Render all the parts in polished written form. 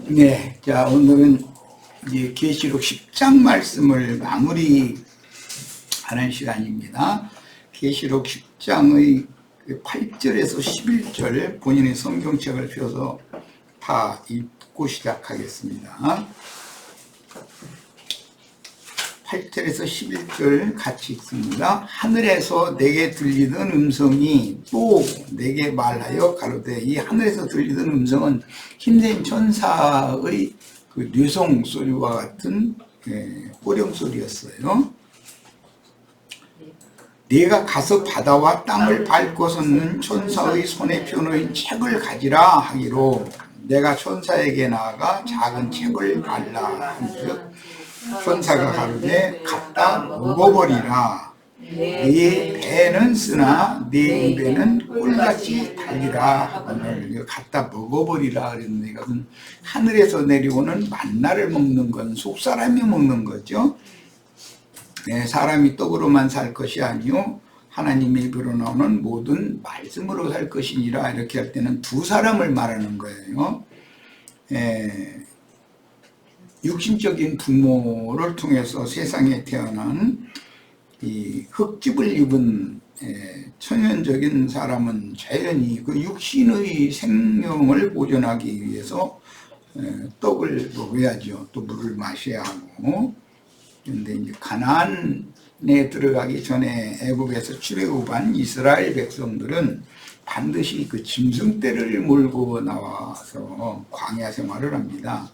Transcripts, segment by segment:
네, 자 오늘은 이제 계시록 10장 말씀을 마무리하는 시간입니다. 계시록 10장의 8절에서 11절 본인의 성경책을 펴서 다 읽고 시작하겠습니다. 8절에서 11절 같이 읽습니다. 하늘에서 내게 들리던 음성이 또 내게 말하여 가로되, 이 하늘에서 들리던 음성은 힘센 천사의 그 뇌송 소리와 같은 호령 소리였어요. 네가 가서 바다와 땅을 밟고 섰는 천사의 손에 펴놓인 책을 가지라 하기로, 내가 천사에게 나아가 작은 책을 달라 한즉 천사가 가로되 갖다 먹어버리라. 네 배는 쓰나 네 입에는 꿀같이 달리라 하거늘. 갖다 먹어버리라 그랬는데, 이것은 하늘에서 내려오는 만나를 먹는 건 속사람이 먹는 거죠. 네, 사람이 떡으로만 살 것이 아니요 하나님의 입으로 나오는 모든 말씀으로 살 것이니라. 이렇게 할 때는 두 사람을 말하는 거예요. 육신적인 부모를 통해서 세상에 태어난 이 흙집을 입은 천연적인 사람은 자연히 그 육신의 생명을 보존하기 위해서 떡을 먹어야죠. 또 물을 마셔야 하고. 그런데 이제 가나안에 들어가기 전에 애굽에서 출애굽한 이스라엘 백성들은 반드시 그 짐승떼를 몰고 나와서 광야 생활을 합니다.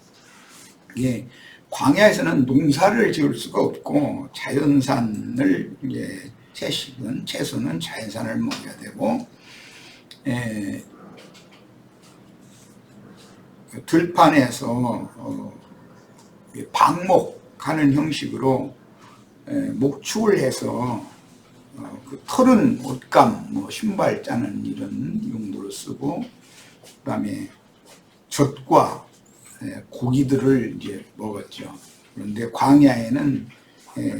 예, 광야에서는 농사를 지을 수가 없고 자연산을 이제 채소는 자연산을 먹어야 되고, 들판에서 방목하는 형식으로 목축을 해서 그 털은 옷감, 신발 짜는 이런 용도로 쓰고, 그다음에 젖과 고기들을 이제 먹었죠. 그런데 광야에는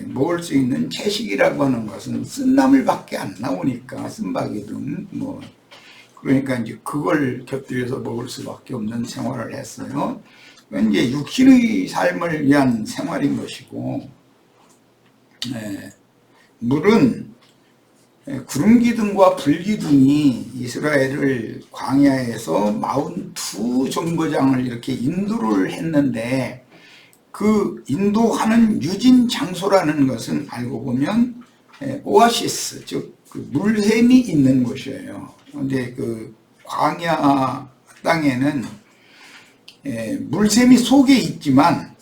먹을 수 있는 채식이라고 하는 것은 쓴나물밖에 안 나오니까, 쓴바귀 등 그러니까 이제 그걸 곁들여서 먹을 수밖에 없는 생활을 했어요. 이제 육신의 삶을 위한 생활인 것이고, 물은 구름기둥과 불기둥이 이스라엘을 광야에서 42 정거장을 이렇게 인도를 했는데, 그 인도하는 유진 장소라는 것은 알고 보면 오아시스, 즉 그 물샘이 있는 곳이에요. 그런데 그 광야 땅에는 물샘이 속에 있지만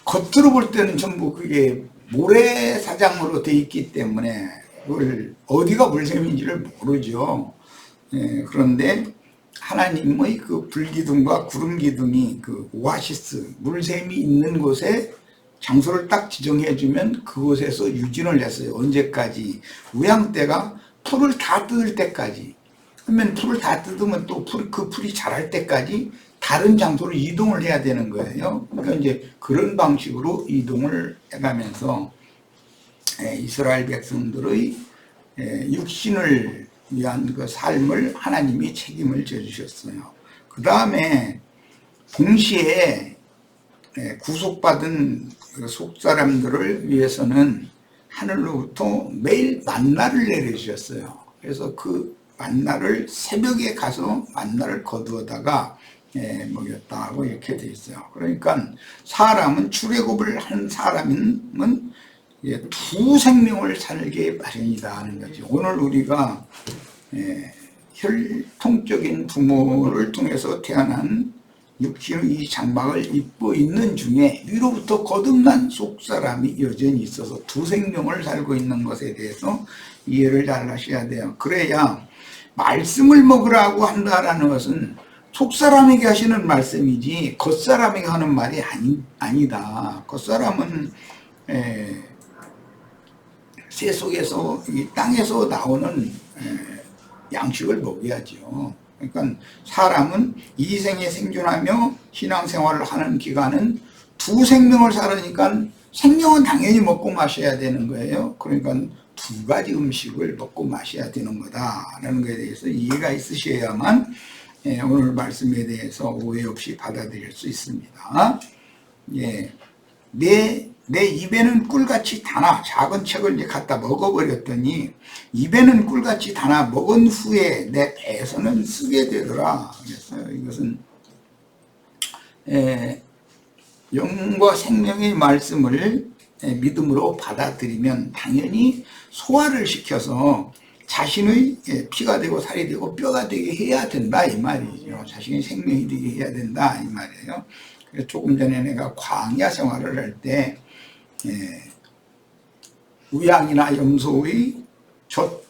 겉으로 볼 때는 전부 그게 모래사장으로 되어 있기 때문에 그걸 어디가 물샘인지를 모르죠. 그런데 하나님의 그 불기둥과 구름기둥이 그 오아시스, 물샘이 있는 곳에 장소를 딱 지정해 주면 그곳에서 유진을 했어요. 언제까지? 우양 때가 풀을 다 뜯을 때까지. 그러면 풀을 다 뜯으면 또 그 풀이 자랄 때까지 다른 장소로 이동을 해야 되는 거예요. 그러니까 이제 그런 방식으로 이동을 해가면서 이스라엘 백성들의 육신을 위한 그 삶을 하나님이 책임을 져주셨어요. 그 다음에 동시에 구속받은 속사람들을 위해서는 하늘로부터 매일 만나를 내려주셨어요. 그래서 그 만나를 새벽에 가서 만나를 거두어다가 먹였다고 이렇게 돼 있어요. 그러니까 사람은, 출애굽을 한 사람은 두 생명을 살게 마련이다 하는 거죠. 오늘 우리가 혈통적인 부모를 통해서 태어난 육신의 이 장막을 입고 있는 중에 위로부터 거듭난 속사람이 여전히 있어서 두 생명을 살고 있는 것에 대해서 이해를 잘 하셔야 돼요. 그래야 말씀을 먹으라고 한다라는 것은 속사람에게 하시는 말씀이지 겉사람에게 하는 말이 아니다. 겉사람은 새 속에서, 이 땅에서 나오는 양식을 먹어야죠. 그러니까 사람은 이 생에 생존하며 신앙생활을 하는 기간은 두 생명을 살으니까 생명은 당연히 먹고 마셔야 되는 거예요. 그러니까 두 가지 음식을 먹고 마셔야 되는 거다라는 것에 대해서 이해가 있으셔야만 오늘 말씀에 대해서 오해 없이 받아들일 수 있습니다. 예, 내 입에는 꿀같이 달아. 작은 책을 이제 갖다 먹어버렸더니 입에는 꿀같이 달아 먹은 후에 내 배에서는 쓰게 되더라. 그래서 이것은 영과 생명의 말씀을 믿음으로 받아들이면 당연히 소화를 시켜서 자신의 피가 되고 살이 되고 뼈가 되게 해야 된다 이 말이죠. 자신의 생명이 되게 해야 된다 이 말이에요. 그래서 조금 전에 내가 광야 생활을 할 때 우양이나 염소의 젖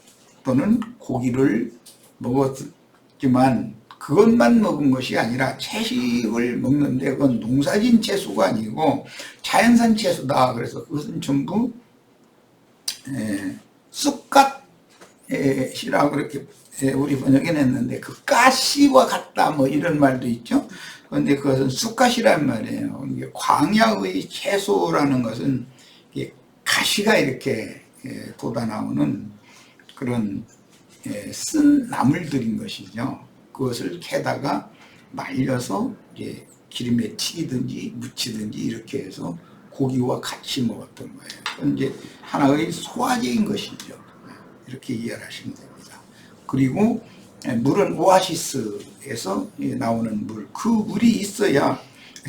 또는 고기를 먹었지만 그것만 먹은 것이 아니라 채식을 먹는데 그건 농사진 채소가 아니고 자연산 채소다. 그래서 그것은 전부 쑥갓이라고 그렇게 우리 번역해 냈는데 그 가시와 같다 뭐 이런 말도 있죠. 그런데 그것은 쑥갓이란 말이에요. 광야의 채소라는 것은 가시가 이렇게 돋아나오는 그런 쓴 나물들인 것이죠. 그것을 캐다가 말려서 이제 기름에 튀기든지 무치든지 이렇게 해서 고기와 같이 먹었던 거예요. 그건 이제 하나의 소화제인 것이죠. 이렇게 이해를 하시면 됩니다. 그리고 물은 오아시스에서 나오는 물, 그 물이 있어야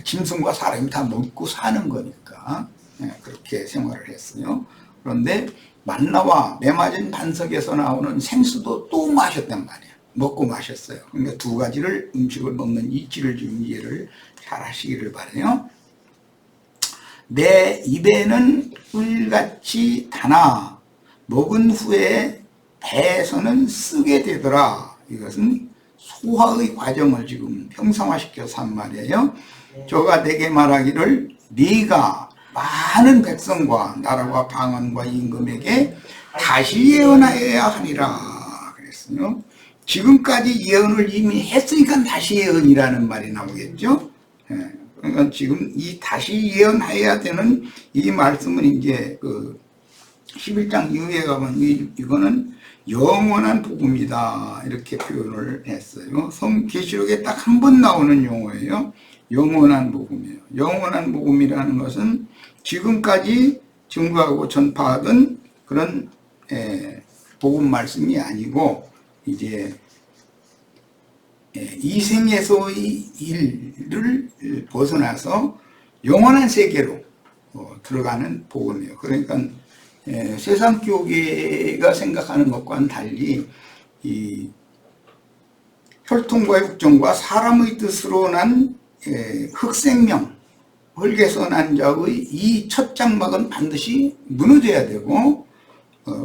짐승과 사람이 다 먹고 사는 거니까 그렇게 생활을 했어요. 그런데 만나와 메마른 반석에서 나오는 생수도 또 마셨단 말이에요. 먹고 마셨어요. 그러니까 두 가지를 음식을 먹는 이치를 좀 이해를 잘 하시기를 바라요. 내 입에는 꿀같이 달아 먹은 후에 배에서는 쓰게 되더라. 이것은 소화의 과정을 지금 형상화시켜서 한 말이에요. 저가 내게 말하기를 네가 많은 백성과 나라와 방언과 임금에게 다시 예언하여야 하니라 그랬어요. 지금까지 예언을 이미 했으니까 다시 예언이라는 말이 나오겠죠. 그러니까 지금 이 다시 예언해야 되는 이 말씀은 이제 그 11장 이후에 가면 이거는 영원한 복음이다 이렇게 표현을 했어요. 계시록에 딱 한 번 나오는 용어예요. 영원한 복음이에요. 영원한 복음이라는 것은 지금까지 증거하고 전파하던 그런 복음 말씀이 아니고 이제 이 생에서의 일을 벗어나서 영원한 세계로 들어가는 복음이에요. 그러니까 세상 교계가 생각하는 것과는 달리 이 혈통과 육정과 사람의 뜻으로 난 흑생명, 흙에서 난 자의 이 첫 장막은 반드시 무너져야 되고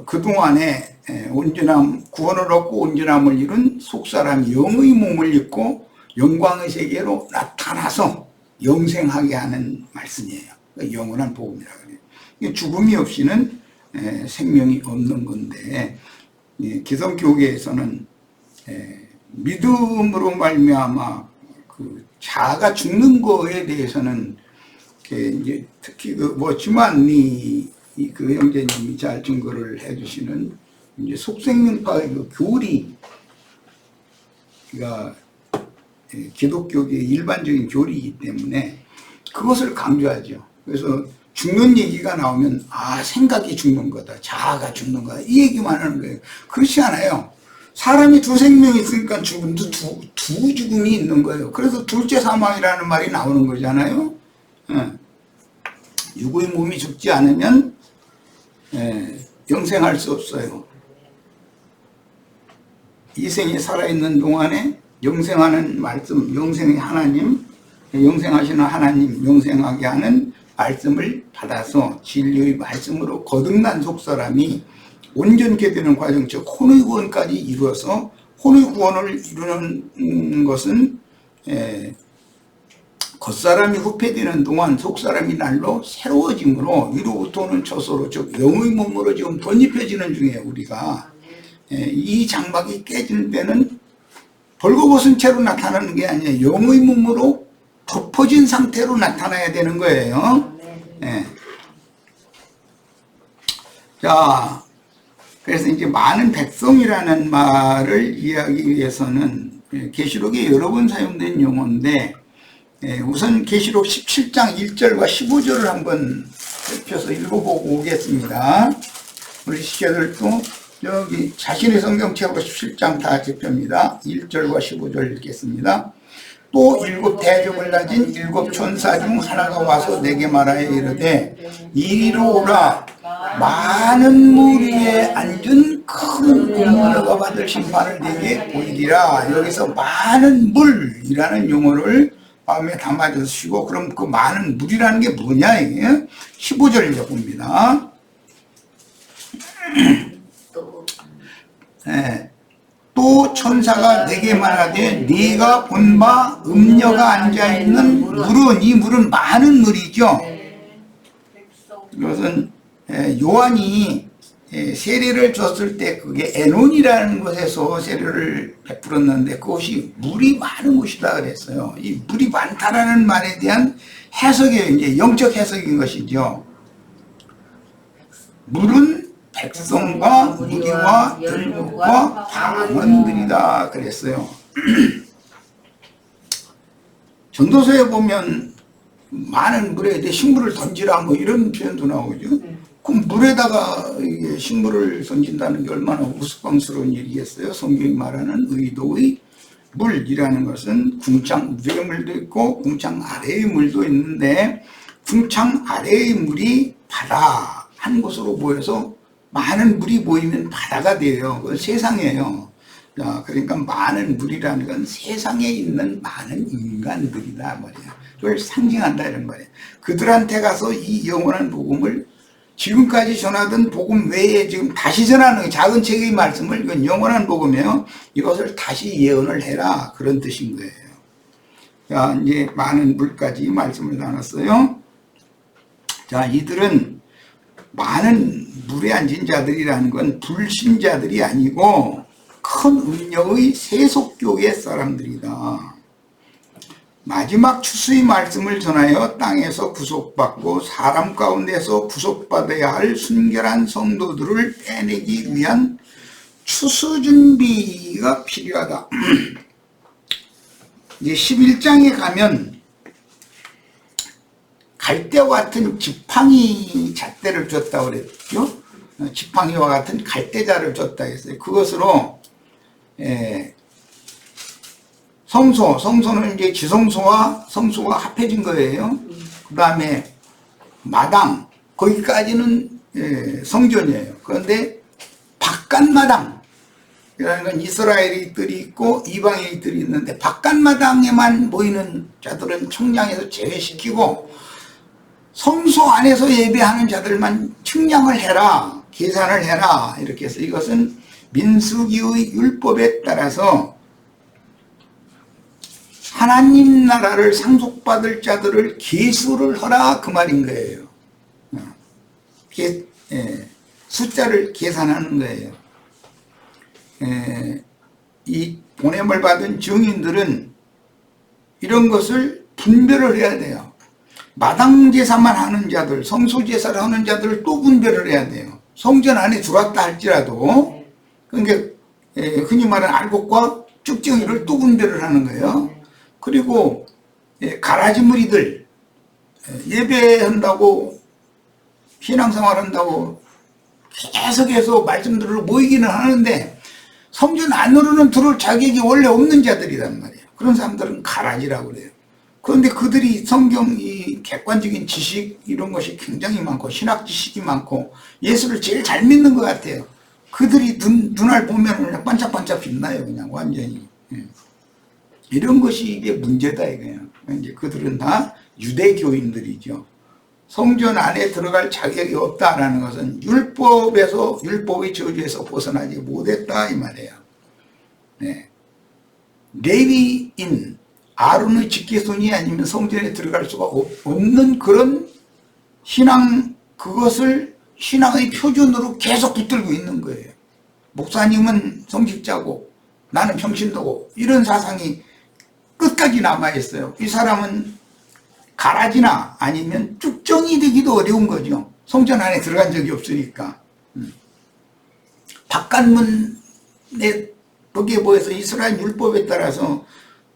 그동안에 온전함, 구원을 얻고 온전함을 이룬 속사람 영의 몸을 입고 영광의 세계로 나타나서 영생하게 하는 말씀이에요. 영원한 복음이라고 해요. 죽음이 없이는 생명이 없는 건데 기성교계에서는 믿음으로 말미암아 그 자아가 죽는 거에 대해서는 이제 특히 그 뭐지만니 그 형제님이 잘 증거를 해주시는 이제 속생명파의 그 교리가 기독교계의 일반적인 교리이기 때문에 그것을 강조하죠. 그래서 죽는 얘기가 나오면 생각이 죽는 거다, 자아가 죽는 거다 이 얘기만 하는 거예요. 그렇지 않아요. 사람이 두 생명이 있으니까 죽음도 두 죽음이 있는 거예요. 그래서 둘째 사망이라는 말이 나오는 거잖아요. 육의 몸이 죽지 않으면 영생할 수 없어요. 이 생이 살아있는 동안에 영생하는 말씀, 영생의 하나님, 영생하시는 하나님, 영생하게 하는 말씀을 받아서 진리의 말씀으로 거듭난 속사람이 온전케 되는 과정, 즉 혼의 구원까지 이루어서 혼의 구원을 이루는 것은 겉사람이 후패되는 동안 속사람이 날로 새로워짐으로 위로부터 오는 처소로, 즉 영의 몸으로 지금 덧입혀지는 중에 우리가 이 장막이 깨질 때는 벌거벗은 채로 나타나는 게 아니에요. 영의 몸으로 덮어진 상태로 나타나야 되는 거예요. 자, 그래서 이제 많은 백성이라는 말을 이해하기 위해서는 계시록에 여러 번 사용된 용어인데, 우선 계시록 17장 1절과 15절을 한번 살펴서 읽어보고 오겠습니다. 우리 시켜들도 여기 자신의 성경책으로 17장 다 접합니다. 1절과 15절 읽겠습니다. 또 일곱 대접을 가진 일곱 천사 중 하나가 와서 내게 말하여 이르되 이리로 오라. 많은 물 위에 앉은 큰 공문어가 받을 심판을 내게 보이리라. 여기서 많은 물이라는 용어를 마음에 담아주시고, 그럼 그 많은 물이라는 게 뭐냐 이게 15절 읽어봅니다. 네. 또 천사가 내게 말하되 네가 본 바 음녀가 앉아있는 물은, 이 물은 많은 물이죠. 이것은 요한이 세례를 줬을 때 그게 에논이라는 곳에서 세례를 베풀었는데 그것이 물이 많은 곳이다 그랬어요. 이 물이 많다라는 말에 대한 해석이 이제 영적 해석인 것이죠. 물은 백성과 무리와 열국과 방언들이다 그랬어요. 전도서에 보면 많은 물에 대해 식물을 던지라 뭐 이런 표현도 나오죠. 그럼 물에다가 이게 식물을 던진다는 게 얼마나 우스꽝스러운 일이겠어요. 성경이 말하는 의도의 물이라는 것은 궁창 위의 물도 있고 궁창 아래의 물도 있는데, 궁창 아래의 물이 바다 한 곳으로 모여서 많은 물이 모이면 바다가 돼요. 그건 세상이에요. 그러니까 많은 물이라는 건 세상에 있는 많은 인간들이다 말이야. 그걸 상징한다 이런 말이야. 그들한테 가서 이 영원한 복음을, 지금까지 전하던 복음 외에 지금 다시 전하는 작은 책의 말씀을, 이건 영원한 복음이에요. 이것을 다시 예언을 해라, 그런 뜻인 거예요. 자, 이제 많은 물까지 말씀을 나눴어요. 자, 이들은 많은 물에 앉은 자들이라는 건 불신자들이 아니고 큰 음녀의 세속교의 사람들이다. 마지막 추수의 말씀을 전하여 땅에서 구속받고 사람 가운데서 구속받아야 할 순결한 성도들을 빼내기 위한 추수 준비가 필요하다. 이제 11장에 가면 갈대와 같은 지팡이 잣대를 줬다고 그랬죠. 지팡이와 같은 갈대자를 줬다 했어요. 그것으로 성소는 이제 지성소와 성소가 합해진 거예요. 그 다음에 마당, 거기까지는 성전이에요. 그런데 바깥마당, 이라는 건 이스라엘이들이 있고 이방인들이 있는데, 바깥마당에만 모이는 자들은 청량에서 제외시키고 성소 안에서 예배하는 자들만 측량을 해라, 계산을 해라, 이렇게 해서 이것은 민수기의 율법에 따라서 하나님 나라를 상속받을 자들을 계수를 하라, 그 말인 거예요. 숫자를 계산하는 거예요. 이 보냄을 받은 증인들은 이런 것을 분별을 해야 돼요. 마당 제사만 하는 자들, 성소 제사를 하는 자들을 또 분별을 해야 돼요. 성전 안에 들어왔다 할지라도. 그러니까 흔히 말하는 알곡과 쭉정이를 또 분별을 하는 거예요. 그리고 가라지 무리들, 예배한다고, 신앙생활 한다고 계속해서 말씀들을 모이기는 하는데 성전 안으로는 들어올 자격이 원래 없는 자들이란 말이에요. 그런 사람들은 가라지라고 그래요. 그런데 그들이 성경이 객관적인 지식 이런 것이 굉장히 많고 신학 지식이 많고 예수를 제일 잘 믿는 것 같아요. 그들이 눈알 보면 그냥 반짝반짝 빛나요. 그냥 완전히. 이런 것이 이게 문제다 이거예요. 이제 그들은 다 유대교인들이죠. 성전 안에 들어갈 자격이 없다라는 것은 율법의 저주에서 벗어나지 못했다 이 말이에요. 네. 레위인 아론의 직계손이 아니면 성전에 들어갈 수가 없는 그런 신앙, 그것을 신앙의 표준으로 계속 붙들고 있는 거예요. 목사님은 성직자고 나는 평신도고, 이런 사상이 끝까지 남아있어요. 이 사람은 가라지나 아니면 쭉정이 되기도 어려운 거죠. 성전 안에 들어간 적이 없으니까. 바깥문에 거기에 모여서 이스라엘 율법에 따라서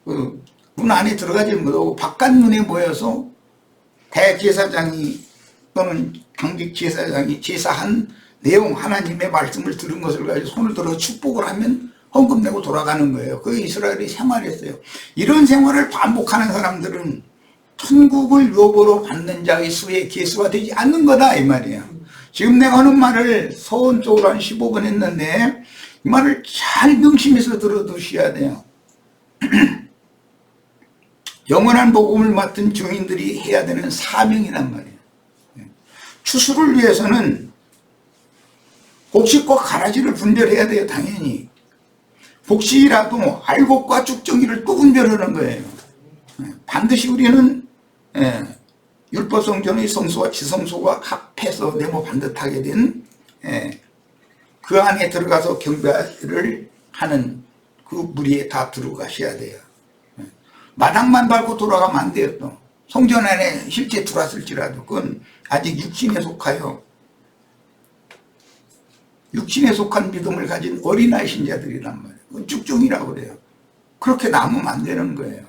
그 문 안에 들어가지 못하고 바깥 문에 모여서 대제사장이 또는 당직 제사장이 제사한 내용 하나님의 말씀을 들은 것을 가지고 손을 들어 축복을 하면 헌금 내고 돌아가는 거예요. 그 이스라엘이 생활했어요. 이런 생활을 반복하는 사람들은 천국을 묘보로 받는 자의 수에 계수가 되지 않는 거다 이 말이에요. 지금 내가 하는 말을 서론적으로 한 15번 했는데 이 말을 잘 명심해서 들어두셔야 돼요. 영원한 복음을 맡은 증인들이 해야 되는 사명이란 말이에요. 추수를 위해서는 곡식과 가라지를 분별해야 돼요. 당연히. 복식이라도 알곡과 쭉정이를 또 분별하는 거예요. 반드시 우리는 율법성전의 성소와 지성소가 합해서 네모 반듯하게 된 그 안에 들어가서 경배를 하는 그 무리에 다 들어가셔야 돼요. 마당만 밟고 돌아가면 안 돼요. 또 성전 안에 실제 들어왔을지라도 그건 아직 육신에 속하여 육신에 속한 믿음을 가진 어린아이 신자들이란 말이에요. 그건 쭉중이라고 그래요. 그렇게 남으면 안 되는 거예요.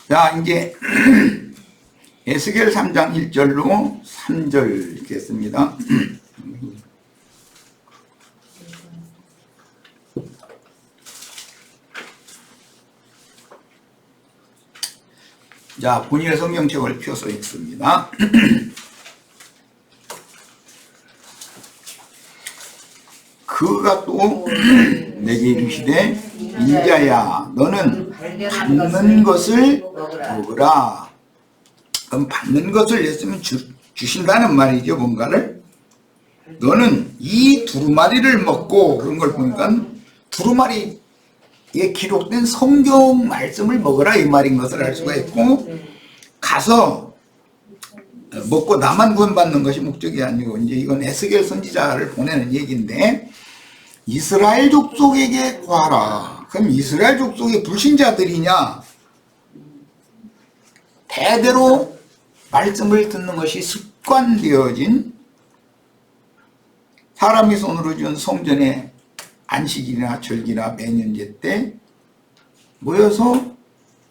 자, 이제 에스겔 3장 1절로 3절 읽겠습니다. 자, 본인의 성경책을 펴서 읽습니다. 그가 또 내게 이르시되 인자야 너는 받는 것을 먹으라. 그럼 받는 것을 했으면 주신다는 말이죠. 뭔가를. 너는 이 두루마리를 먹고 그런 걸 보니까 두루마리에 기록된 성경 말씀을 먹으라 이 말인 것을 알 수가 있고 가서 먹고 나만 구원받는 것이 목적이 아니고 이제 이건 에스겔 선지자를 보내는 얘기인데 이스라엘 족속에게 구하라. 그럼 이스라엘 족속의 불신자들이냐? 대대로 말씀을 듣는 것이 습관되어진 사람이 손으로 지은 성전의 안식일이나 절기나 매년제 때 모여서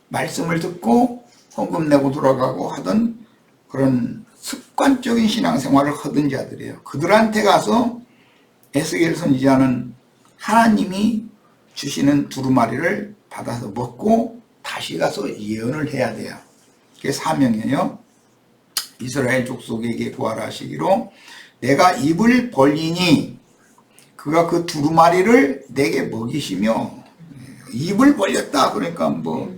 말씀을 듣고 헌금 내고 돌아가고 하던 그런 습관적인 신앙생활을 하던 자들이에요. 그들한테 가서 에스겔 선지자는 하나님이 주시는 두루마리를 받아서 먹고 다시 가서 예언을 해야 돼요. 그게 사명이에요. 이스라엘 족속에게 구하라 하시기로 내가 입을 벌리니 그가 그 두루마리를 내게 먹이시며 입을 벌렸다 그러니까 뭐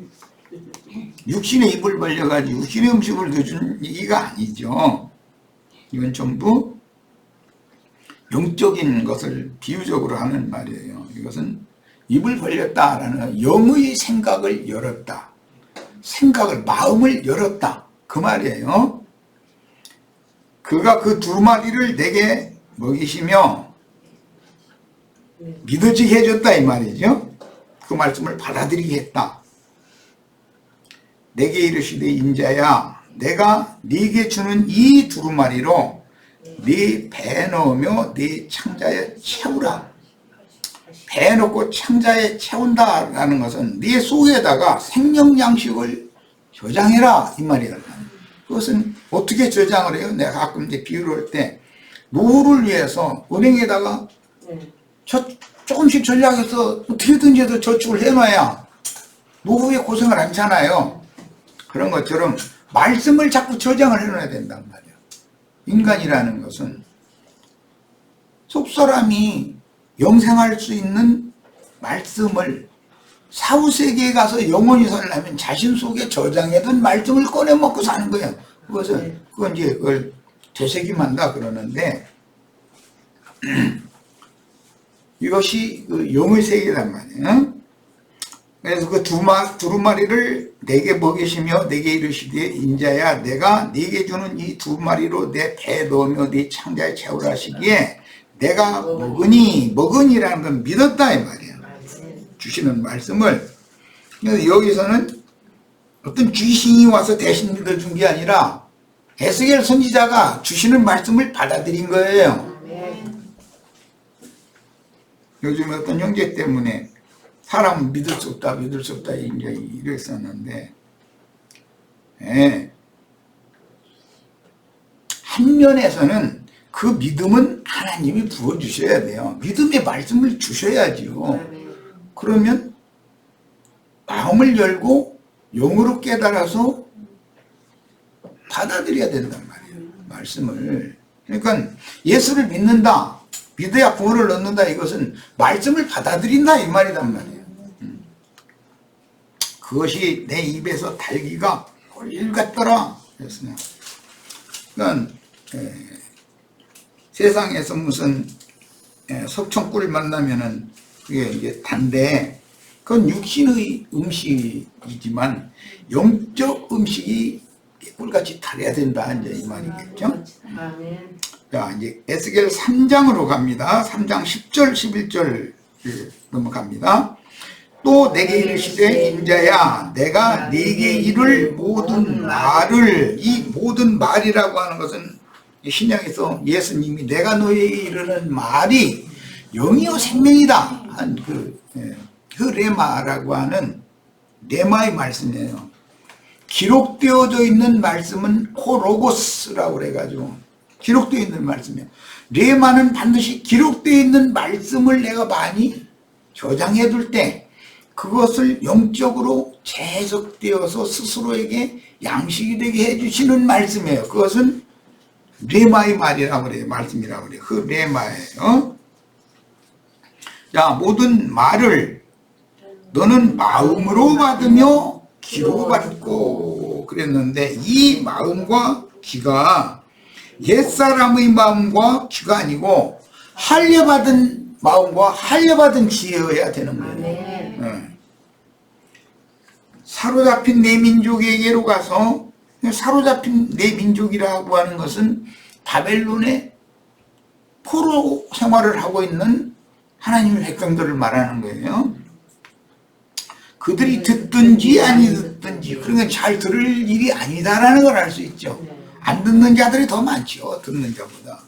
육신의 입을 벌려가지고 육신의 음식을 넣어준 얘기가 아니죠. 이건 전부 영적인 것을 비유적으로 하는 말이에요. 이것은 입을 벌렸다라는 영의 생각을 열었다. 생각을 마음을 열었다 그 말이에요. 그가 그 두루마리를 내게 먹이시며 믿어지게 해줬다 이 말이죠. 그 말씀을 받아들이게 했다. 내게 이르시되 인자야 내가 네게 주는 이 두루마리로 네 배에 넣으며 네 창자에 채우라. 배에 넣고 창자에 채운다라는 것은 네 속에다가 생명 양식을 저장해라 이 말이야. 그것은 어떻게 저장을 해요? 내가 가끔 이제 비유를 할 때 노후를 위해서 은행에다가 조금씩 전략해서 어떻게든지 해서 저축을 해놔야 노후에 고생을 않잖아요. 그런 것처럼 말씀을 자꾸 저장을 해놔야 된단 말이에요. 인간이라는 것은 속사람이 영생할 수 있는 말씀을 사후세계에 가서 영원히 살려면 자신 속에 저장해둔 말씀을 꺼내 먹고 사는 거예요. 그건 이제 그걸 되새김한다 그러는데 이것이 그 영의 세계란 말이에요. 그래서 그 두루마리를 내게 먹이시며 내게 이르시되 인자야 내가 네게 주는 이 두루마리로 내 배에 넣으며 네 창자에 채우라 하시기에 내가 먹으니라는 건 믿었다 이 말이에요. 주시는 말씀을. 그래서 여기서는 어떤 귀신이 와서 대신 믿어준 게 아니라 에스겔 선지자가 주시는 말씀을 받아들인 거예요. 요즘 어떤 형제 때문에 사람은 믿을 수 없다, 믿을 수 없다, 이제 이랬었는데, 예. 한 면에서는 그 믿음은 하나님이 부어주셔야 돼요. 믿음의 말씀을 주셔야지요. 그러면 마음을 열고 영으로 깨달아서 받아들여야 된단 말이에요. 말씀을. 그러니까 예수를 믿는다, 믿어야 구원을 얻는다, 이것은 말씀을 받아들인다 이 말이란 말이에요. 그것이 내 입에서 달기가 꿀 같더라 그랬어요. 그러니까 세상에서 무슨 석청꿀 만나면은 그게 이제 단데, 그건 육신의 음식이지만 영적 음식이 꿀같이 달아야 된다, 이제 이 말이겠죠. 자, 이제 에스겔 3장으로 갑니다. 3장 10절 11절 넘어갑니다. 또 내게 이르시되 인자야, 내가 네게 이룰 모든 말을, 이 모든 말이라고 하는 것은 신약에서 예수님이 내가 너에게 이르는 말이 영이요 생명이다 한 그 레마라고 하는 레마의 말씀이에요. 기록되어져 있는 말씀은 호로고스라고 그래가지고 기록되어 있는 말씀이에요. 레마는 반드시 기록되어 있는 말씀을 내가 많이 저장해 둘 때 그것을 영적으로 재해석되어서 스스로에게 양식이 되게 해주시는 말씀이에요. 그것은 레마의 말이라고 그래요. 말씀이라고 그래요. 그 레마예요. 자, 모든 말을 너는 마음으로 받으며 귀로 받고 그랬는데, 이 마음과 귀가 옛사람의 마음과 귀가 아니고 할례받은 마음과 할례받은 귀여야 되는 거예요. 사로잡힌 내 민족에게로 가서, 사로잡힌 내 민족이라고 하는 것은 바벨론의 포로 생활을 하고 있는 하나님의 백성들을 말하는 거예요. 그들이 듣든지 아니 듣든지, 그러니까 잘 들을 일이 아니다라는 걸 알 수 있죠. 안 듣는 자들이 더 많죠, 듣는 자보다.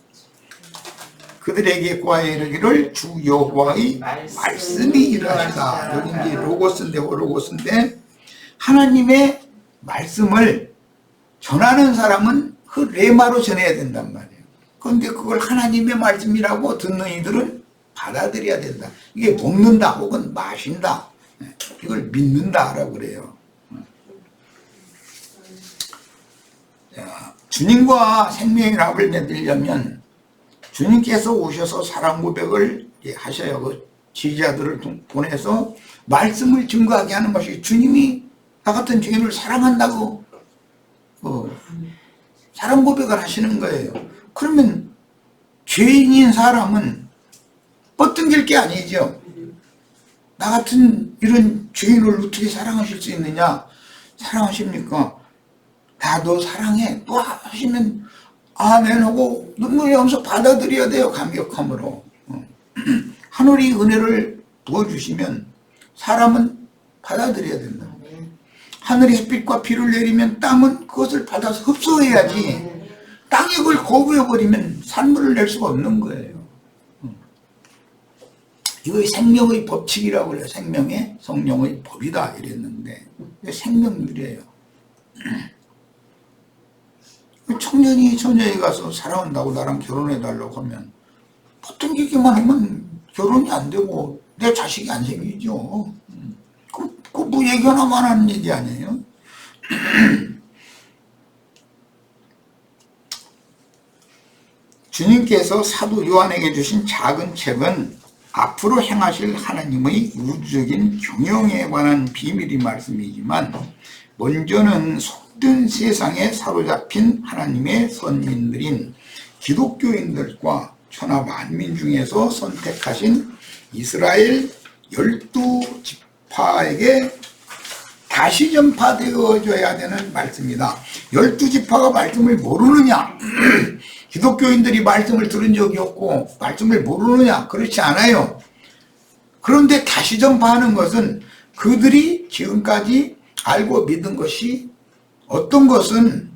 그들에게 구하여 이르기를 주 여호와의 말씀이 이러하시다. 여기 이제 로고스인데 하나님의 말씀을 전하는 사람은 그 레마로 전해야 된단 말이에요. 그런데 그걸 하나님의 말씀이라고 듣는 이들은 받아들여야 된다. 이게 먹는다 혹은 마신다, 이걸 믿는다라고 그래요. 자, 주님과 생명의 합을 맺으려면 주님께서 오셔서 사랑 고백을 하셔요. 그 지지자들을 보내서 말씀을 증거하게 하는 것이, 주님이 나 같은 죄인을 사랑한다고 사랑 고백을 하시는 거예요. 그러면 죄인인 사람은 뻗등길 게 아니죠. 나 같은 이런 죄인을 어떻게 사랑하실 수 있느냐? 사랑하십니까? 나 너 사랑해 또 하시면 아멘 하고 눈물이 나면서 받아들여야 돼요. 감격함으로. 하늘이 은혜를 부어주시면 사람은 받아들여야 된다. 하늘이 햇빛과 비를 내리면 땅은 그것을 받아서 흡수해야지, 땅이 그걸 거부해버리면 산물을 낼 수가 없는 거예요. 이거 생명의 법칙이라고 그래요. 생명의 성령의 법이다 이랬는데 생명률이에요. 청년이 처녀에 가서 사랑한다고 나랑 결혼해달라고 하면 버팅기기만 하면 결혼이 안 되고 내 자식이 안 생기죠. 그 뭐 얘기 하나만 하는 얘기 아니에요? 주님께서 사도 요한에게 주신 작은 책은 앞으로 행하실 하나님의 우주적인 경영에 관한 비밀의 말씀이지만, 먼저는 속된 세상에 사로잡힌 하나님의 선민들인 기독교인들과 천하 만민 중에서 선택하신 이스라엘 12지파에게 다시 전파되어져야 되는 말씀이다. 12지파가 말씀을 모르느냐? 기독교인들이 말씀을 들은 적이 없고 말씀을 모르느냐? 그렇지 않아요. 그런데 다시 전파하는 것은 그들이 지금까지 알고 믿은 것이, 어떤 것은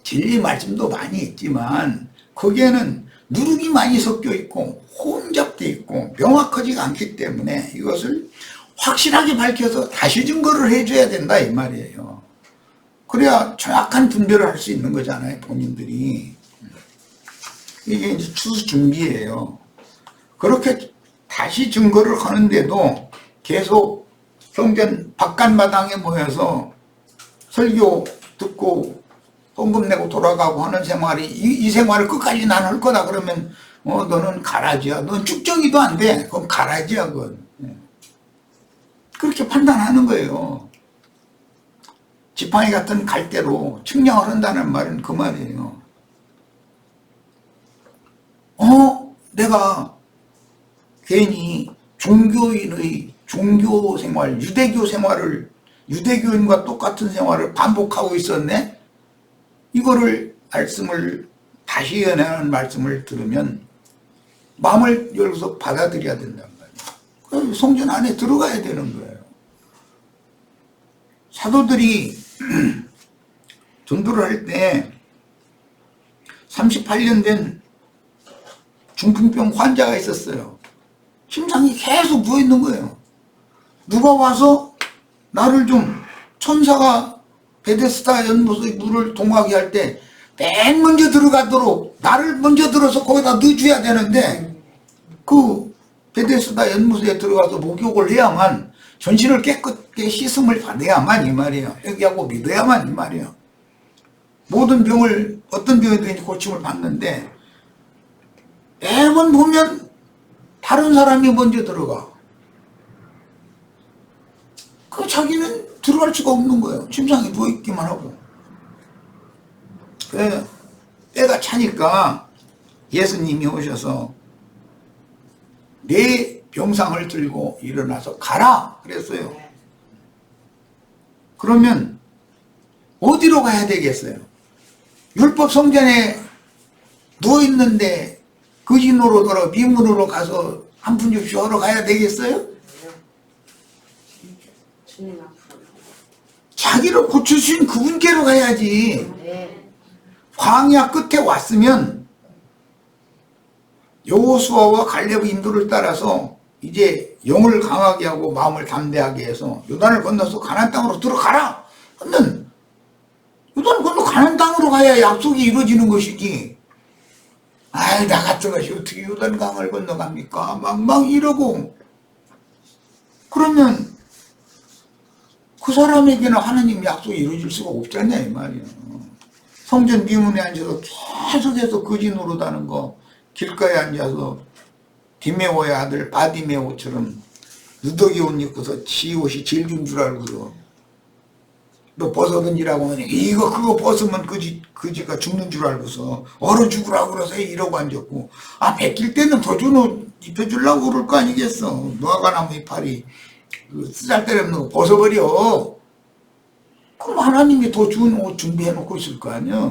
진리 말씀도 많이 있지만 거기에는 누룩이 많이 섞여 있고 혼잡되어 있고 있고 명확하지가 않기 때문에 이것을 확실하게 밝혀서 다시 증거를 해줘야 된다 이 말이에요. 그래야 정확한 분별을 할 수 있는 거잖아요, 본인들이. 이게 이제 추수 준비예요. 그렇게 다시 증거를 하는데도 계속 성전 바깥마당에 모여서 설교 듣고 헌금 내고 돌아가고 하는 생활이 이 생활을 끝까지 난 할 거다 그러면 너는 가라지야. 넌 축적이도 안 돼. 그건 가라지야 그건. 그렇게 판단하는 거예요. 지팡이 같은 갈대로 측량을 한다는 말은 그 말이에요. 내가 괜히 종교인의 종교 생활, 유대교 생활을, 유대교인과 똑같은 생활을 반복하고 있었네? 이거를 말씀을, 다시 연애하는 말씀을 들으면 마음을 열어서 받아들여야 된단 말이에요. 성전 안에 들어가야 되는 거예요. 사도들이 전도를 할 때 38년 된 중풍병 환자가 있었어요. 심장이 계속 누워있는 거예요. 누가 와서 나를 좀, 천사가 베데스다 연못의 물을 동하게 할 때 맨 먼저 들어가도록 나를 먼저 들어서 거기다 넣어줘야 되는데, 그 베데스다 연못에 들어가서 목욕을 해야만, 전신을 깨끗하게 씻음을 받아야만 이 말이에요. 여기하고 믿어야만 이 말이에요. 모든 병을, 어떤 병이든지 고침을 받는데 매번 보면 다른 사람이 먼저 들어가. 그 자기는 들어갈 수가 없는 거예요. 침상에 누워있기만 하고. 때가 차니까 예수님이 오셔서 내 병상을 들고 일어나서 가라 그랬어요. 그러면 어디로 가야 되겠어요? 율법 성전에 누워있는데 거짓으로 돌아 미문으로 가서 한 푼 줍쇼 하러 가야 되겠어요? 자기를 고쳐주신 그분께로 가야지. 광야 끝에 왔으면 여호수아와 갈렙의 인도를 따라서 이제 영을 강하게 하고 마음을 담대하게 해서 요단을 건너서 가나안 땅으로 들어가라 하면 요단을 건너 가나안 땅으로 가야 약속이 이루어지는 것이지. 아이, 나 같은 것이 어떻게 요단강을 건너갑니까? 막 이러고 그러면 그 사람에게는 하나님 약속이 이루어질 수가 없잖냐 이 말이에요. 성전 미문에 앉아서 계속해서 거짓 노릇하는 거, 길가에 앉아서 디메오의 아들 바디메오처럼 누더기 옷 입고서 지 옷이 제일 준 줄 알고서 너 벗어던지라고 하니 이거 그거 벗으면 그지가 죽는 줄 알고서 얼어 죽으라고 그래서 이러고 앉았고, 베낄 때는 더 준 옷 입혀주려고 그럴 거 아니겠어. 무화과나무 이파리 그 쓰잘데없는 거 벗어버려. 그럼 하나님이 더 좋은 옷 준비해 놓고 있을 거 아니야.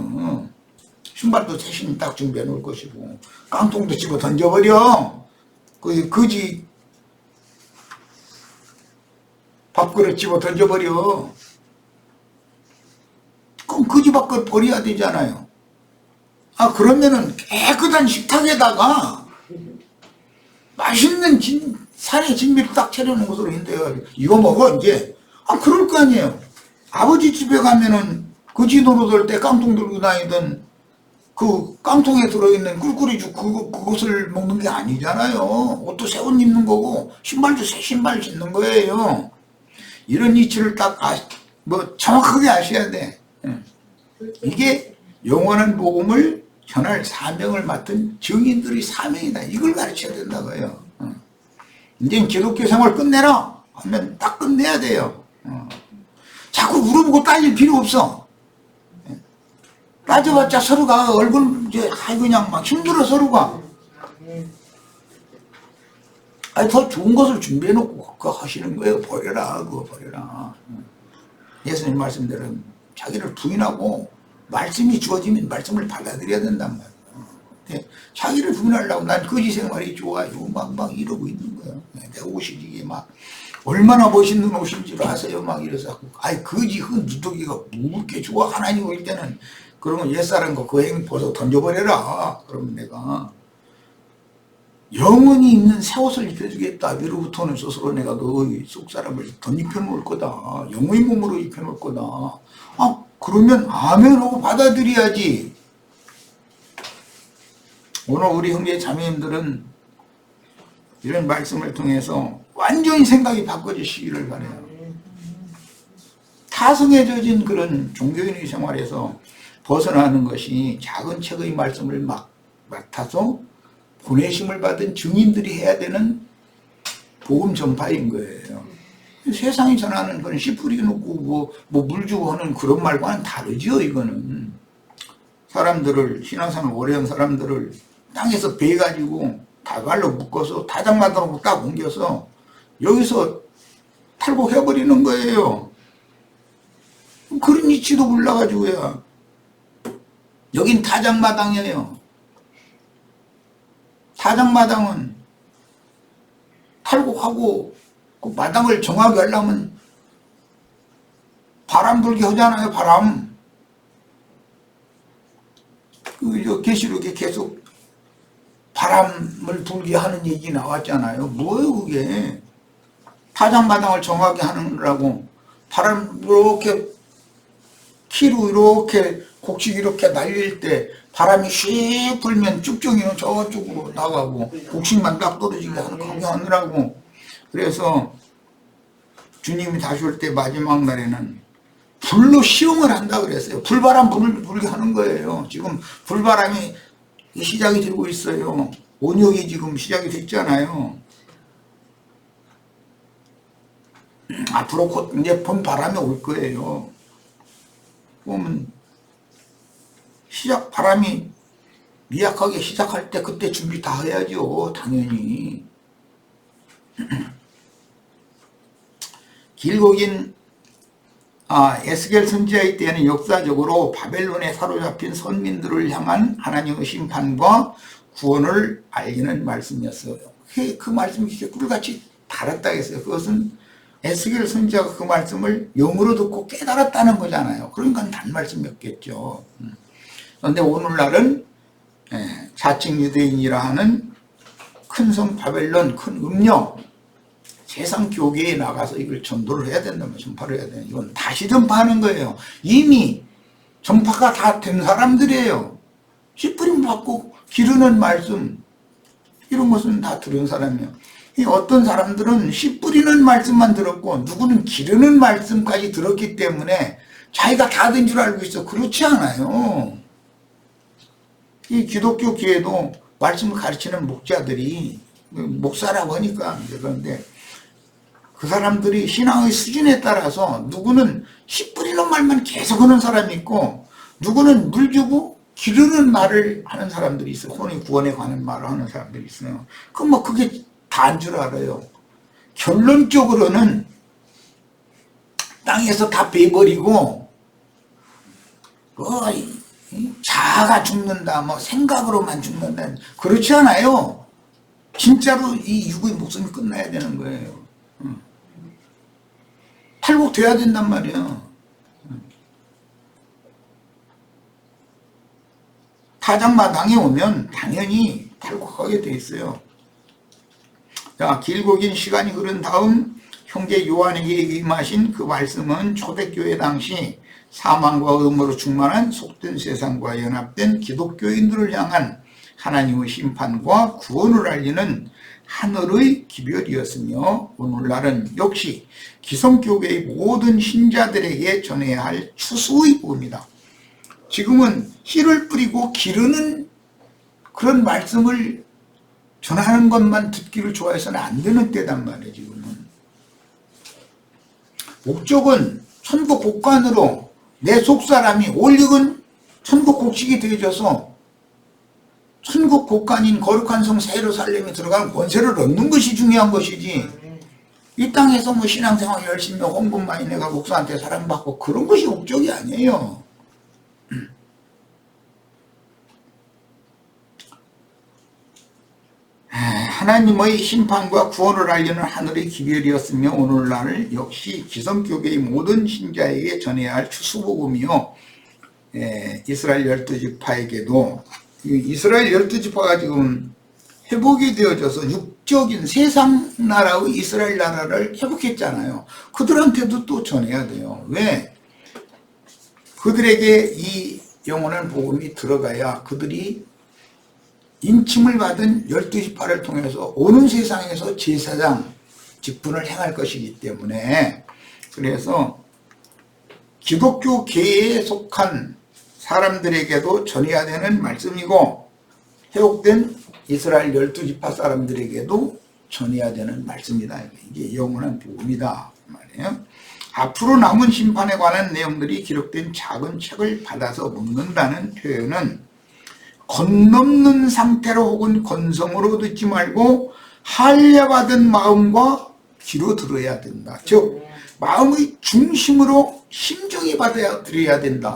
신발도 대신 딱 준비해 놓을 것이고 깡통도 집어 던져버려. 거지 밥그릇 집어 던져버려. 그럼 거지 밥그릇 버려야 되잖아요. 그러면은 깨끗한 식탁에다가 맛있는 산의 진미를 딱 차려놓은 것으로 인데요. 이거 먹어 이제. 그럴 거 아니에요. 아버지 집에 가면은 거지 노릇할 때 깡통 들고 다니던 그 깡통에 들어있는 꿀꿀이죽 그것을 먹는 게 아니잖아요. 옷도 새 옷 입는 거고 신발도 새 신발 신는 거예요. 이런 이치를 딱 정확하게 아셔야 돼. 이게 영원한 복음을 전할 사명을 맡은 증인들의 사명이다. 이걸 가르쳐야 된다고요. 이제 기독교 생활 끝내라 하면 딱 끝내야 돼요. 자꾸 물어보고 따질 필요 없어. 따져봤자 서로가 얼굴 그냥 막 힘들어 서로가. 더 좋은 것을 준비해놓고 그거 하시는 거예요. 버려라 그거 버려라. 예수님 말씀대로 자기를 부인하고 말씀이 주어지면 말씀을 받아들여야 된단 말이에요. 자기를 부인하려고 난 거지 생활이 좋아요 막 이러고 있는 거예요. 내 옷이 이게 막 얼마나 멋있는 옷인 줄 아세요? 막 이래서 거지 누더기가 뭐 그렇게 좋아. 하나님 올 때는 그러면 옛사람 거 그 행 벗어 던져버려라. 그러면 내가 영원히 입는 새 옷을 입혀주겠다. 위로부터는 스스로 내가 너희 속사람을 덧입혀놓을 거다. 영의 몸으로 입혀놓을 거다. 아, 그러면 아멘 하고 받아들여야지. 오늘 우리 형제 자매님들은 이런 말씀을 통해서 완전히 생각이 바꿔지시기를 바라요. 타성에 젖은 그런 종교인의 생활에서 벗어나는 것이 작은 책의 말씀을 맡아서 보내심을 받은 증인들이 해야 되는 복음 전파인 거예요. 세상이 전하는 그런 씨 뿌리놓고 물 주고 하는 그런 말과는 다르죠. 이거는 사람들을, 신앙생활 오래 한 사람들을 땅에서 베가지고 다발로 묶어서 다장마당으로 딱 옮겨서 여기서 탈곡해버리는 거예요. 그런 이치도 몰라가지고야. 여긴 타작마당이에요. 타작마당은 탈곡하고 그 마당을 정하게 하려면 바람 불게 하잖아요. 바람. 그 계시록에 계속 바람을 불게 하는 얘기 나왔잖아요. 뭐예요 그게. 타작마당을 정하게 하느라고 바람 이렇게 키로 이렇게 곡식 이렇게 날릴 때 바람이 씩 불면 쭉정이는 저쪽으로 나가고 곡식만 딱 떨어지게 하느라고. 그래서 주님이 다시 올 때 마지막 날에는 불로 시험을 한다 그랬어요. 불바람 불게 하는 거예요. 지금 불바람이 시작이 되고 있어요. 온역이 지금 시작이 됐잖아요. 앞으로 곧 이제 봄 바람이 올 거예요. 보면 바람이 미약하게 시작할 때 그때 준비 다 해야죠. 당연히. 길고 긴 에스겔 선지자의 때에는 역사적으로 바벨론에 사로잡힌 선민들을 향한 하나님의 심판과 구원을 알리는 말씀이었어요. 그 말씀이 꿀같이 달았다 했어요. 그것은 에스겔 선지자가 그 말씀을 영으로 듣고 깨달았다는 거잖아요. 그러니까 단말씀이었겠죠. 그런데 오늘날은 자칭 유대인이라 하는 큰 성 바벨론, 큰 음녀, 세상 교계에 나가서 이걸 전도를 해야 된다면 전파를 해야 되는, 이건 다시 전파하는 거예요. 이미 전파가 다 된 사람들이에요. 씨 뿌림 받고 기르는 말씀, 이런 것은 다 들은 사람이에요. 어떤 사람들은 씨 뿌리는 말씀만 들었고 누구는 기르는 말씀까지 들었기 때문에 자기가 다 된 줄 알고 있어. 그렇지 않아요. 이 기독교 교회도 말씀을 가르치는 목자들이, 목사라고 하니까 그런데 그 사람들이 신앙의 수준에 따라서 누구는 씨 뿌리는 말만 계속 하는 사람이 있고 누구는 물 주고 기르는 말을 하는 사람들이 있어요. 혼의 구원에 관한 말을 하는 사람들이 있어요. 그럼 그게 다인 줄 알아요. 결론적으로는 땅에서 다 베버리고 자아가 죽는다, 생각으로만 죽는다, 그렇지 않아요. 진짜로 이 육의 목숨이 끝나야 되는 거예요. 탈곡돼야 된단 말이야. 타작마당에 오면 당연히 탈곡하게 돼 있어요. 자, 길고 긴 시간이 흐른 다음 형제 요한에게 임하신 그 말씀은 초대교회 당시 사망과 음으로 충만한 속된 세상과 연합된 기독교인들을 향한 하나님의 심판과 구원을 알리는 하늘의 기별이었으며 오늘날은 역시 기성교회의 모든 신자들에게 전해야 할 추수의 복음이다. 지금은 씨를 뿌리고 기르는 그런 말씀을 전하는 것만 듣기를 좋아해서는 안 되는 때단 말이에요. 지금은 목적은 천국 곡간으로 내 속사람이 올익은 천국 곡식이 되어져서 천국 곡간인 거룩한 성 새 예루살렘에 들어가는 권세를 얻는 것이 중요한 것이지, 이 땅에서 신앙생활 열심히 헌금 많이 내가 목사한테 사랑받고 그런 것이 목적이 아니에요. 하나님의 심판과 구원을 알리는 하늘의 기별이었으며 오늘날 역시 기성교회의 모든 신자에게 전해야 할 추수복음이요, 이스라엘 12지파에게도, 이스라엘 12지파가 지금 회복이 되어져서 육적인 세상 나라의 이스라엘 나라를 회복했잖아요. 그들한테도 또 전해야 돼요. 왜? 그들에게 이 영원한 복음이 들어가야 그들이 인침을 받은 12지파를 통해서 오는 세상에서 제사장 직분을 행할 것이기 때문에, 그래서 기독교계에 속한 사람들에게도 전해야 되는 말씀이고 회복된 이스라엘 12지파 사람들에게도 전해야 되는 말씀이다. 이게 영원한 복음이다 말이에요. 앞으로 남은 심판에 관한 내용들이 기록된 작은 책을 받아서 먹는다는 표현은 건넘는 상태로 혹은 건성으로 듣지 말고 할례받은 마음과 귀로 들어야 된다. 즉 마음의 중심으로 심정이 받아들여야 된다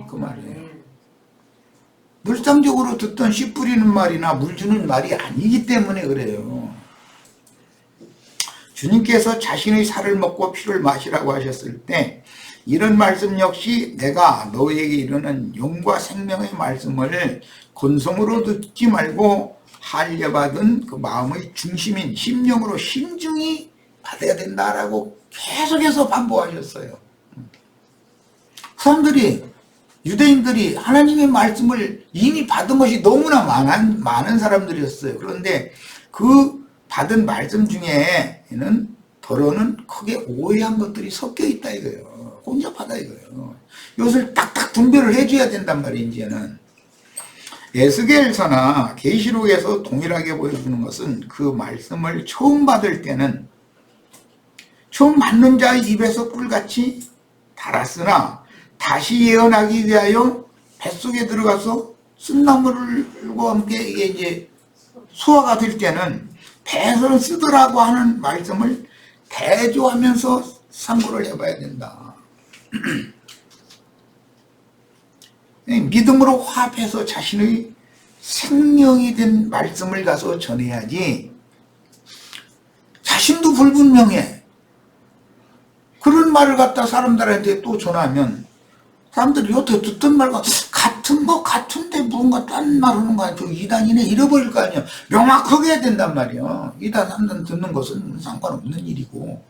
그 말이에요. 늘상적으로 듣던 씨 뿌리는 말이나 물 주는 말이 아니기 때문에 그래요. 주님께서 자신의 살을 먹고 피를 마시라고 하셨을 때 이런 말씀 역시 내가 너희에게 이르는 영과 생명의 말씀을 건성으로 듣지 말고 할례받은 그 마음의 중심인 심령으로 심중히 받아야 된다라고 계속해서 반복하셨어요. 사람들이, 유대인들이 하나님의 말씀을 이미 받은 것이 너무나 많은 사람들이었어요. 그런데 그 받은 말씀 중에는 더러는 크게 오해한 것들이 섞여 있다 이거예요. 혼잡하다 이거예요. 이것을 딱딱 분별을 해줘야 된단 말이에요. 이제는 에스겔서나 계시록에서 동일하게 보여주는 것은 그 말씀을 처음 받을 때는 처음 받는 자의 입에서 꿀같이 달았으나 다시 예언하기 위하여 뱃속에 들어가서 쓴나물과 함께 이게 이제 소화가 될 때는 배설을 쓰더라고 하는 말씀을 대조하면서 상고를 해봐야 된다. 믿음으로 화합해서 자신의 생명이 된 말씀을 가서 전해야지. 자신도 불분명해. 그런 말을 갖다 사람들한테 또 전하면 사람들이 여태 듣던 말과 같은 거 같은데 뭔가 딴 말 하는 거 아니야. 저 이단이네 잃어버릴 거 아니야. 명확하게 해야 된단 말이야. 이단 한단 듣는 것은 상관없는 일이고.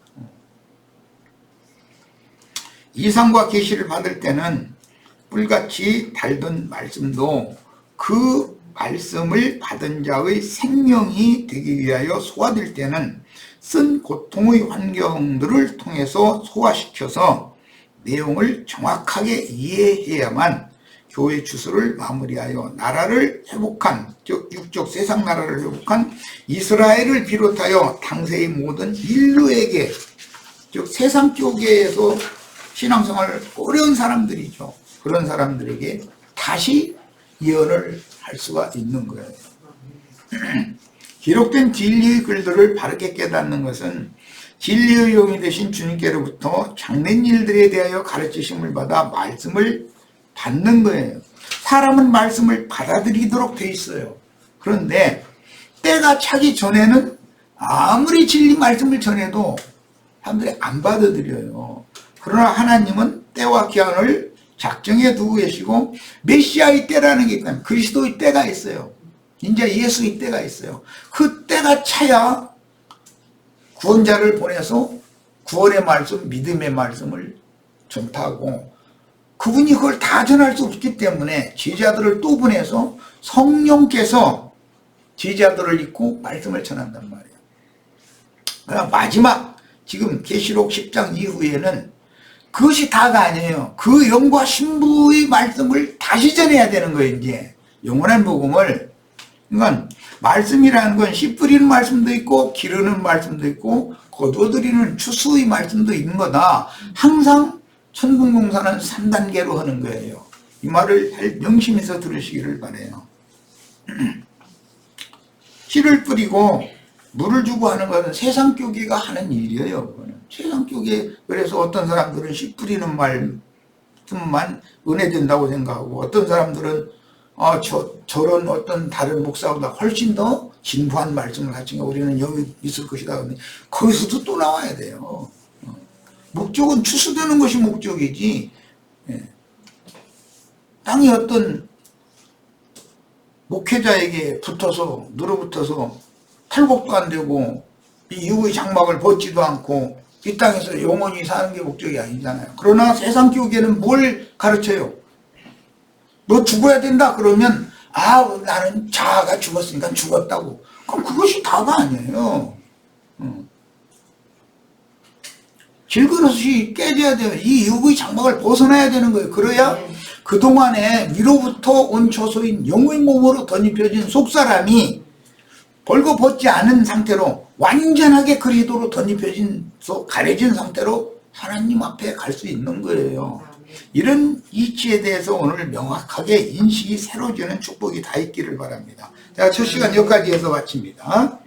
이상과 계시를 받을 때는 꿀같이 달던 말씀도 그 말씀을 받은 자의 생명이 되기 위하여 소화될 때는 쓴 고통의 환경들을 통해서 소화시켜서 내용을 정확하게 이해해야만 교회 주소를 마무리하여 나라를 회복한, 즉 육적 세상 나라를 회복한 이스라엘을 비롯하여 당세의 모든 인류에게, 즉 세상 교계에서 신앙생활을 어려운 사람들이죠. 그런 사람들에게 다시 예언을 할 수가 있는 거예요. 기록된 진리의 글들을 바르게 깨닫는 것은 진리의 영이 되신 주님께로부터 장래 일들에 대하여 가르치심을 받아 말씀을 받는 거예요. 사람은 말씀을 받아들이도록 돼 있어요. 그런데 때가 차기 전에는 아무리 진리 말씀을 전해도 사람들이 안 받아들여요. 그러나 하나님은 때와 기한을 작정해 두고 계시고 메시아의 때라는 게 있다면 그리스도의 때가 있어요. 이제 예수의 때가 있어요. 그 때가 차야 구원자를 보내서 구원의 말씀, 믿음의 말씀을 전파하고, 그분이 그걸 다 전할 수 없기 때문에 제자들을 또 보내서 성령께서 제자들을 입고 말씀을 전한단 말이에요. 그러나 마지막 지금 계시록 10장 이후에는 그것이 다가 아니에요. 그 영과 신부의 말씀을 다시 전해야 되는 거예요. 이제 영원한 복음을. 그러니까 말씀이라는 건 씨 뿌리는 말씀도 있고 기르는 말씀도 있고 거두어들이는 추수의 말씀도 있는 거다. 항상 천국공사는 3단계로 하는 거예요. 이 말을 잘 명심해서 들으시기를 바라요. 씨를 뿌리고 물을 주고 하는 것은 세상 교계가 하는 일이에요. 그거는. 세상 교계. 그래서 어떤 사람들은 씨 뿌리는 말씀만 은혜된다고 생각하고, 어떤 사람들은 저런 어떤 다른 목사보다 훨씬 더 진부한 말씀을 가진 거 우리는 여기 있을 것이다. 근데 거기서도 또 나와야 돼요. 목적은 추수되는 것이 목적이지. 땅이 어떤 목회자에게 붙어서 늘어붙어서 탈곡도 안 되고 이 육의 장막을 벗지도 않고 이 땅에서 영원히 사는 게 목적이 아니잖아요. 그러나 세상 교계는 뭘 가르쳐요? 너 죽어야 된다 그러면 나는 자아가 죽었으니까 죽었다고. 그럼 그것이 다가 아니에요. 질그릇이 깨져야 돼요. 이 육의 장막을 벗어나야 되는 거예요. 그래야 그동안에 위로부터 온 처소인 영의 몸으로 덧입혀진 속사람이 벌거벗지 않은 상태로 완전하게 그리스도로 덧입혀진 가려진 상태로 하나님 앞에 갈 수 있는 거예요. 이런 이치에 대해서 오늘 명확하게 인식이 새로워지는 축복이 다 있기를 바랍니다. 제가 첫 시간 여기까지 해서 마칩니다.